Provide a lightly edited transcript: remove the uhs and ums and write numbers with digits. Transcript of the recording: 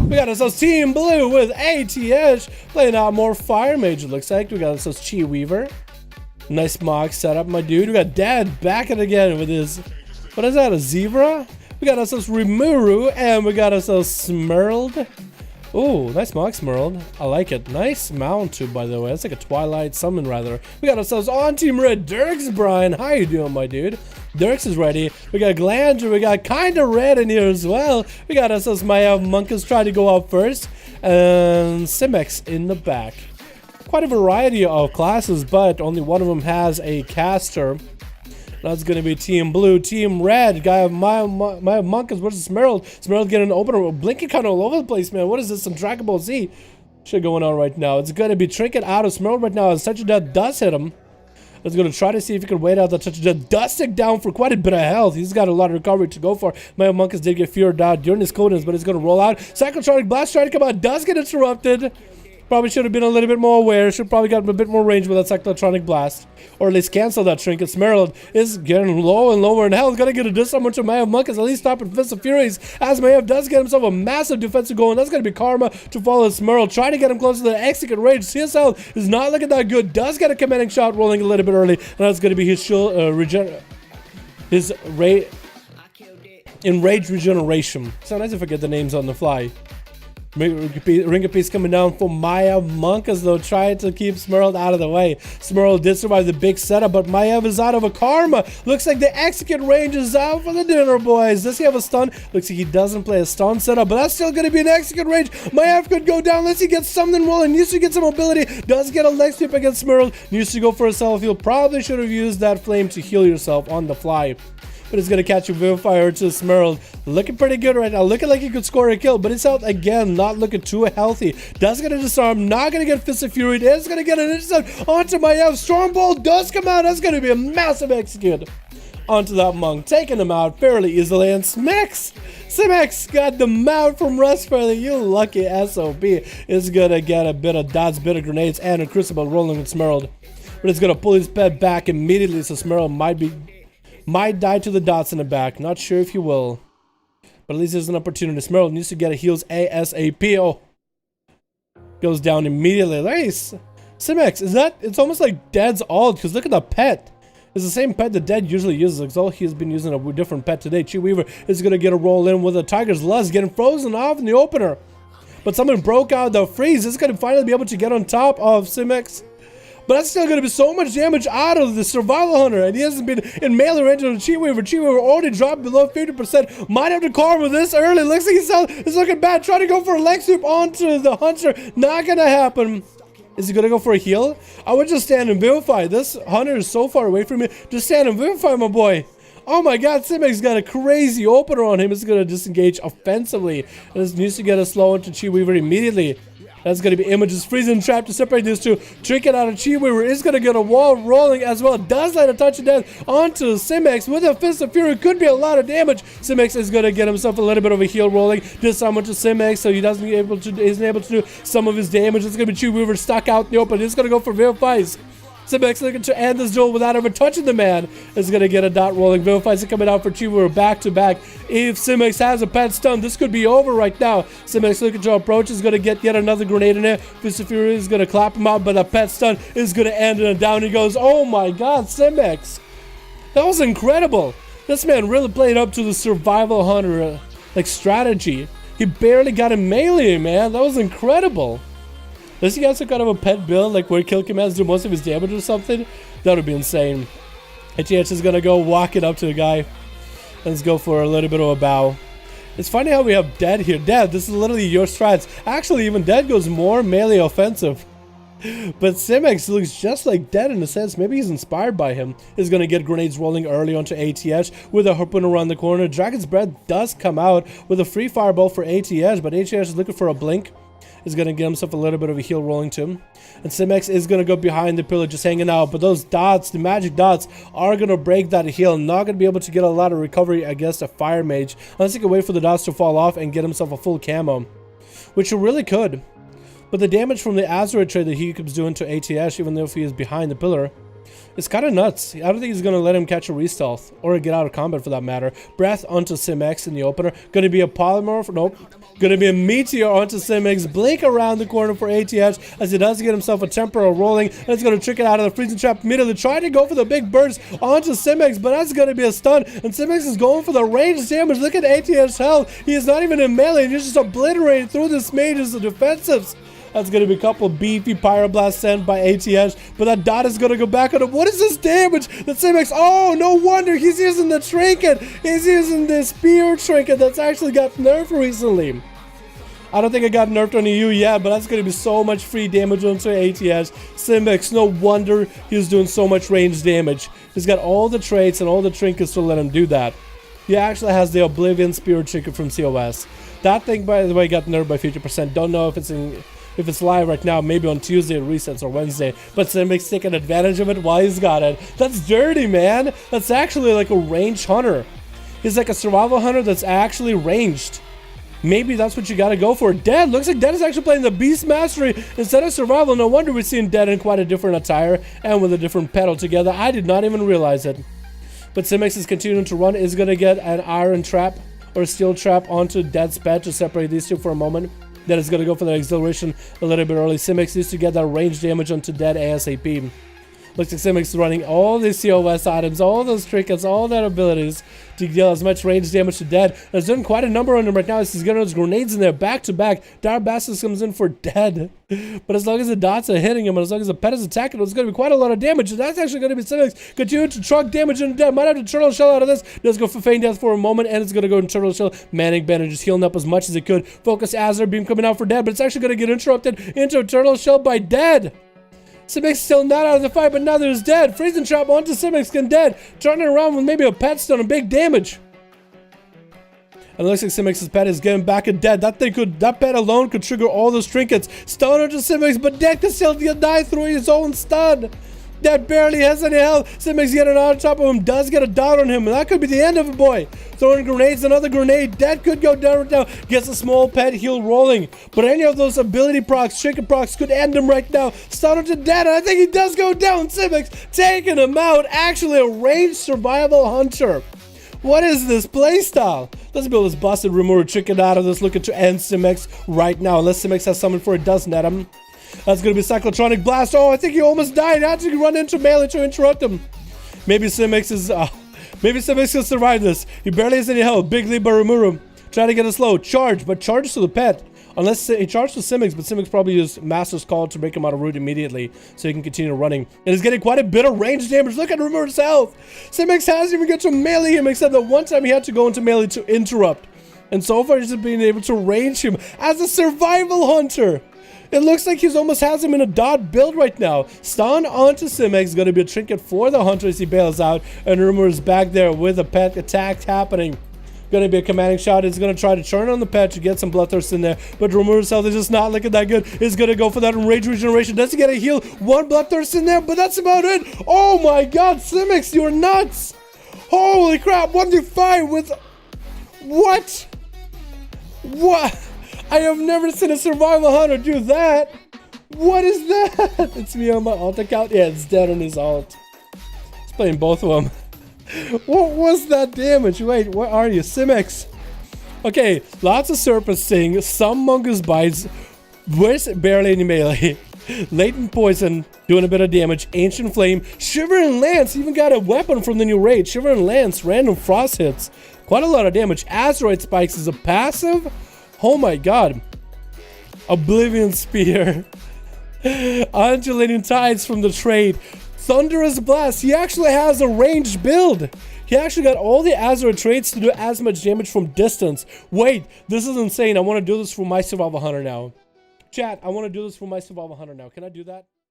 We got ourselves Team Blue with ATH playing out more Fire Mage, it looks like. We got ourselves Chi Weaver. Nice mock setup, my dude. We got Dad back at it again with his, what is that, a zebra? We got ourselves Rimuru, and we got ourselves Smurled. Ooh, nice mock Smurled. I like it. Nice mount too, by the way. That's like a Twilight summon, rather. We got ourselves on Team Red, Dirks Brian. How you doing, my dude? Dirks is ready. We got Glandra. We got Kinda Red in here as well. We got ourselves Maya Monkus trying to go out first. And Simex in the back. Quite a variety of classes, but only one of them has a caster. That's going to be Team Blue. Team Red, guy of my Monkus versus Smerald. Smerald getting an opener, blinking kind of all over the place, man. What is this? Some Dragon Ball Z shit going on right now. It's going to be Trinket out of Smerald right now as Touch of Death does hit him. It's going to try to see if he can wait out the Touch of Death. Does stick down for quite a bit of health. He's got a lot of recovery to go for. My Monkus did get feared out during his coolness, but he's going to roll out. Cyclotronic Blast trying to come out. Does get interrupted. Probably should have been a little bit more aware. Should probably got a bit more range with that Cyclotronic Blast. Or at least cancel that Trinket. Smerald is getting low and lower in health. Gonna get a disarm to Mayav Monkus. At least stopping Fist of Furies. As Mayav does get himself a massive defensive goal. And that's gonna be Karma to follow Smerald. Trying to get him close to the execute range. His health is not looking that good. Does get a commanding shot rolling a little bit early. And that's gonna be his shield enraged regeneration. So nice to forget the names on the fly. Ring of Peace coming down for Maya Monkus, though, trying to keep Smerald out of the way. Smerald did survive the big setup, but Maiev is out of a Karma. Looks like the execute range is out for the dinner, boys. Does he have a stun? Looks like he doesn't play a stun setup, but that's still going to be an execute range. Maiev could go down unless he gets something rolling. Needs to get some mobility. Does get a leg sweep against Smerald. Needs to go for a self heal. Probably should have used that flame to heal yourself on the fly. But it's going to catch a Vivifire to Smerald. Looking pretty good right now. Looking like he could score a kill. But his health, again, not looking too healthy. Does get a disarm. Not going to get Fist of Fury. Is going to get an intercept onto Maiev. Stormbolt does come out. That's going to be a massive execute onto that monk. Taking him out fairly easily. And Simex got the mount from Rust Fairly. You lucky SOB. Is going to get a bit of dots, bit of grenades, and a Crucible rolling with Smerald. But it's going to pull his pet back immediately. So Smerald might die to the dots in the back. Not sure if he will. But at least there's an opportunity. Smerald needs to get a heals ASAP. Oh. Goes down immediately. Nice. Simex, is that... It's almost like Dead's ult. Because look at the pet. It's the same pet that Dead usually uses. Like, he's been using a different pet today. Chi Weaver is going to get a roll in with a Tiger's Lust. Getting frozen off in the opener. But someone broke out the freeze. It's going to finally be able to get on top of Simex. But that's still going to be so much damage out of the Survival Hunter. And he hasn't been in melee range on Chi Weaver. Chi Weaver already dropped below 50%. Might have to Karma this early. Looks like he's looking bad. Trying to go for a leg sweep onto the Hunter. Not going to happen. Is he going to go for a heal? I would just stand and Vivify. This Hunter is so far away from me. Just stand and Vivify, my boy. Oh my god, Simex got a crazy opener on him. It's going to disengage offensively. And this needs to get a slow into Chi Weaver immediately. That's going to be Image's freezing trap to separate these two. Trinket out of Chi Weaver is going to get a wall rolling as well. Does let a touch of death onto Simex with a Fist of Fury. Could be a lot of damage. Simex is going to get himself a little bit of a heal rolling. Disarm to Simex so he isn't able to do some of his damage. It's going to be Chi Weaver stuck out in the open. He's going to go for Vivifies. Simex looking to end this duel without ever touching the man. Is going to get a dot rolling. Vivifies are coming out for Chi Weaver back to back. If Simex has a pet stun, this could be over right now. Simex looking to approach. Is going to get yet another grenade in there. Fist of Fury is going to clap him out, but a pet stun is going to end and down he goes. Oh my god, Simex. That was incredible. This man really played up to the Survival Hunter strategy. He barely got a melee, man. That was incredible. Does he have some kind of a pet build, like where kill commands do most of his damage or something? That would be insane. HH is going to go walk it up to the guy. Let's go for a little bit of a bow. It's funny how we have Dead here. Dead, this is literally your strats. Actually, even Dead goes more melee offensive. But Simex looks just like Dead in a sense. Maybe he's inspired by him. He's going to get grenades rolling early onto ATH with a harpoon around the corner. Dragon's Breath does come out with a free fireball for ATH, but ATH is looking for a blink. is going to get himself a little bit of a heal rolling to him. And Simex is going to go behind the pillar just hanging out. But those dots, the magic dots, are going to break that heal. Not going to be able to get a lot of recovery against a fire mage. Unless he can wait for the dots to fall off and get himself a full camo. Which he really could. But the damage from the Azeroth trade that he keeps doing to ATS, even though if he is behind the pillar, it's kind of nuts. I don't think he's going to let him catch a re-stealth. Or get out of combat for that matter. Breath onto Simex in the opener. Going to be a polymorph. Nope. Going to be a meteor onto Simex. Blink around the corner for ATS as he does get himself a temporal rolling. And it's going to trick it out of the freezing trap immediately. Trying to go for the big burst onto Simex. But that's going to be a stun. And Simex is going for the range damage. Look at ATS health. He is not even in melee. And he's just obliterating through this mage's defensives. That's going to be a couple beefy Pyroblast sent by ATS, but that dot is going to go back on him. What is this damage? That Simex, oh, no wonder he's using the trinket. He's using the spear trinket that's actually got nerfed recently. I don't think it got nerfed on the EU yet, but that's going to be so much free damage onto ATS. Simex, no wonder he's doing so much range damage. He's got all the traits and all the trinkets to let him do that. He actually has the Oblivion Spear trinket from COS. That thing, by the way, got nerfed by 50%. Don't know if it's live right now, maybe on Tuesday it resets or Wednesday, but Simex taking advantage of it while he's got it. That's dirty, man. That's actually like a ranged hunter. He's like a survival hunter that's actually ranged. Maybe that's what you gotta go for. Dead, looks like Dead is actually playing the Beast Mastery instead of survival. No wonder we're seeing Dead in quite a different attire and with a different pedal together. I did not even realize it. But Simex is continuing to run, is gonna get an iron trap or steel trap onto Dead's pet to separate these two for a moment. That is going to go for that acceleration a little bit early. Simex needs to get that range damage onto Dead ASAP. Looks like Simex is running all these COS items, all those trinkets, all their abilities to deal as much range damage to Dead. There's doing quite a number on him right now. He's getting those grenades in there back to back. Dire Bastards comes in for Dead. But as long as the dots are hitting him, and as long as the pet is attacking him, it's going to be quite a lot of damage. And that's actually going to be Simex continuing to truck damage into Dead. Might have to Turtle Shell out of this. Does go for Feign Death for a moment, and it's going to go in Turtle Shell. Manic Bandage just healing up as much as it could. Focus Azeroth Beam coming out for Dead, but it's actually going to get interrupted into a Turtle Shell by Dead. Simex still not out of the fight, but now there's Dead. Freezing Trap onto Simex, can Dead. Turning around with maybe a pet stun and big damage. And it looks like Simex's pet is getting back at Dead. That pet alone could trigger all those trinkets. Stun onto Simex, but Dead can still die through his own stun. Dead barely has any health. Simex getting on top of him, does get a dot on him, and that could be the end of it, boy. Throwing grenades, another grenade. Dead could go down right now. Gets a small pet heal rolling. But any of those ability procs, trinket procs could end him right now. Stun onto Dead, and I think he does go down. Simex taking him out. Actually a ranged survival hunter. What is this playstyle? Let's build this busted remover trinket out of this. Looking to end Simex right now. Unless Simex has something for it, does net him. That's going to be Cyclotronic Blast. Oh, I think he almost died. I had to run into melee to interrupt him. Maybe Simex is... maybe Simex can survive this. He barely has any health. Big lead by Rimuru. Trying to get a slow charge, but charges to the pet. Unless he charged to Simex, but Simex probably used Master's Call to break him out of route immediately so he can continue running. And he's getting quite a bit of range damage. Look at Rimuru's health. Simex hasn't even got to melee him, except that one time he had to go into melee to interrupt. And so far he's just been able to range him as a survival hunter. It looks like he almost has him in a dot build right now. Stun onto Simex, going to be a trinket for the hunter as he bails out. And Rimuru is back there with a pet attack happening. Going to be a commanding shot. He's going to try to turn on the pet to get some bloodthirst in there. But Rimuru's health is just not looking that good. He's going to go for that rage regeneration. Does he get a heal? One bloodthirst in there, but that's about it. Oh my god, Simex, you're nuts. Holy crap, 1v5 with... What? What? I have never seen a survival hunter do that. What is that? It's me on my alt account. Yeah, it's Dead on his alt. He's playing both of them. What was that damage? Wait, where are you? Simex. Okay, lots of Serpent Sting, some Mongoose Bites, with barely any melee. Latent Poison, doing a bit of damage. Ancient Flame, Shivering Lance, even got a weapon from the new raid. Shivering Lance, random frost hits. Quite a lot of damage. Azeroth Spikes is a passive. Oh my god. Oblivion Spear. Undulating Tides from the trade. Thunderous Blast. He actually has a ranged build. He actually got all the Azeroth traits to do as much damage from distance. Wait, this is insane. I want to do this for my survival hunter now. Chat, I want to do this for my survival hunter now. Can I do that?